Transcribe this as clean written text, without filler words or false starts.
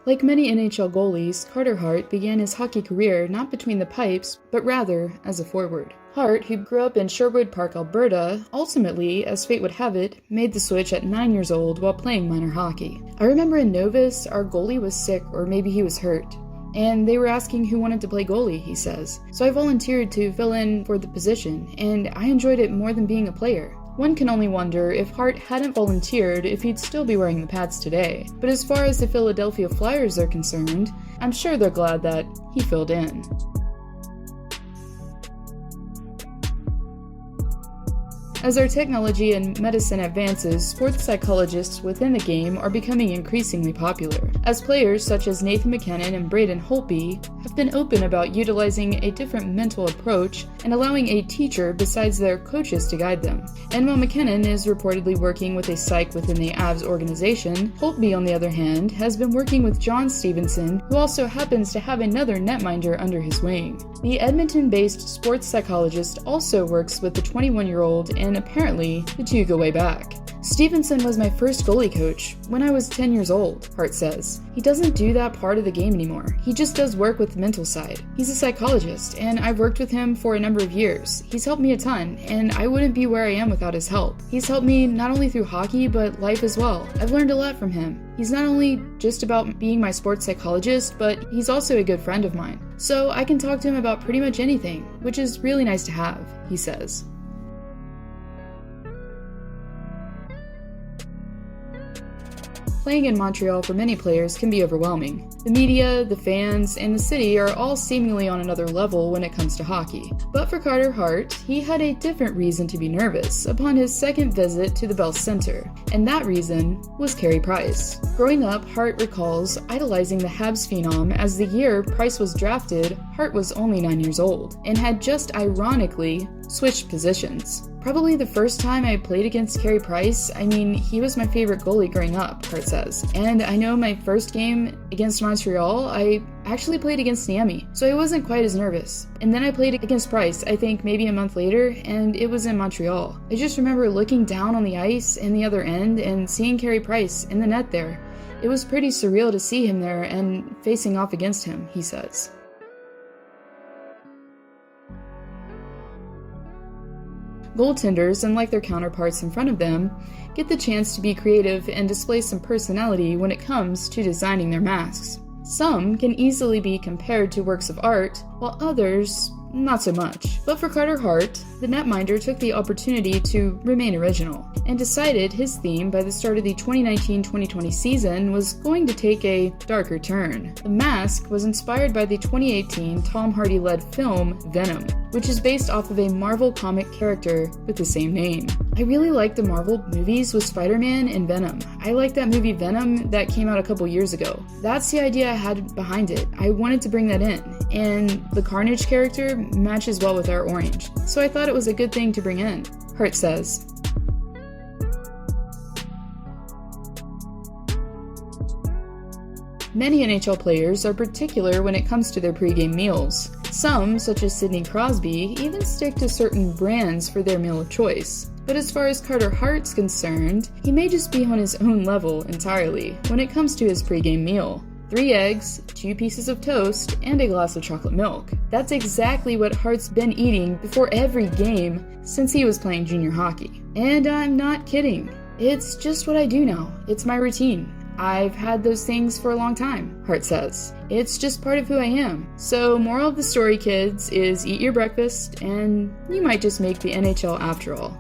Like many NHL goalies, Carter Hart began his hockey career not between the pipes, but rather as a forward. Hart, who grew up in Sherwood Park, Alberta, ultimately, as fate would have it, made the switch at 9 years old while playing minor hockey. I remember in Novus, our goalie was sick, or maybe he was hurt, and they were asking who wanted to play goalie, he says. So I volunteered to fill in for the position, and I enjoyed it more than being a player. One can only wonder if Hart hadn't volunteered if he'd still be wearing the pads today. But as far as the Philadelphia Flyers are concerned, I'm sure they're glad that he filled in. As our technology and medicine advances, sports psychologists within the game are becoming increasingly popular, as players such as Nathan MacKinnon and Braden Holtby have been open about utilizing a different mental approach and allowing a teacher besides their coaches to guide them. And while MacKinnon is reportedly working with a psych within the Avs organization, Holtby, on the other hand, has been working with John Stevenson, who also happens to have another netminder under his wing. The Edmonton-based sports psychologist also works with the 21-year-old, and apparently, the two go way back. Stevenson was my first goalie coach when I was 10 years old, Hart says. He doesn't do that part of the game anymore. He just does work with the mental side. He's a psychologist, and I've worked with him for a number of years. He's helped me a ton, and I wouldn't be where I am without his help. He's helped me not only through hockey, but life as well. I've learned a lot from him. He's not only just about being my sports psychologist, but he's also a good friend of mine. So I can talk to him about pretty much anything, which is really nice to have, he says. Playing in Montreal for many players can be overwhelming. The media, the fans, and the city are all seemingly on another level when it comes to hockey. But for Carter Hart, he had a different reason to be nervous upon his second visit to the Bell Center, and that reason was Carey Price. Growing up, Hart recalls idolizing the Habs phenom as the year Price was drafted, Hart was only 9 years old, and had just ironically switched positions. Probably the first time I played against Carey Price, he was my favorite goalie growing up, Hart says. And I know my first game against Montreal, I actually played against Niemi, so I wasn't quite as nervous. And then I played against Price, I think maybe a month later, and it was in Montreal. I just remember looking down on the ice in the other end and seeing Carey Price in the net there. It was pretty surreal to see him there and facing off against him, he says. Goaltenders, unlike their counterparts in front of them, get the chance to be creative and display some personality when it comes to designing their masks. Some can easily be compared to works of art, while others, not so much. But for Carter Hart, the netminder took the opportunity to remain original, and decided his theme by the start of the 2019-2020 season was going to take a darker turn. The mask was inspired by the 2018 Tom Hardy-led film Venom, which is based off of a Marvel comic character with the same name. I really like the Marvel movies with Spider-Man and Venom. I like that movie Venom that came out a couple years ago. That's the idea I had behind it. I wanted to bring that in, and the Carnage character matches well with our orange, so I thought it was a good thing to bring in, Hart says. Many NHL players are particular when it comes to their pregame meals. Some, such as Sidney Crosby, even stick to certain brands for their meal of choice. But as far as Carter Hart's concerned, he may just be on his own level entirely when it comes to his pregame meal. 3 eggs, 2 pieces of toast, and a glass of chocolate milk. That's exactly what Hart's been eating before every game since he was playing junior hockey. And I'm not kidding. It's just what I do now. It's my routine. I've had those things for a long time, Hart says. It's just part of who I am. So moral of the story, kids, is eat your breakfast, and you might just make the NHL after all.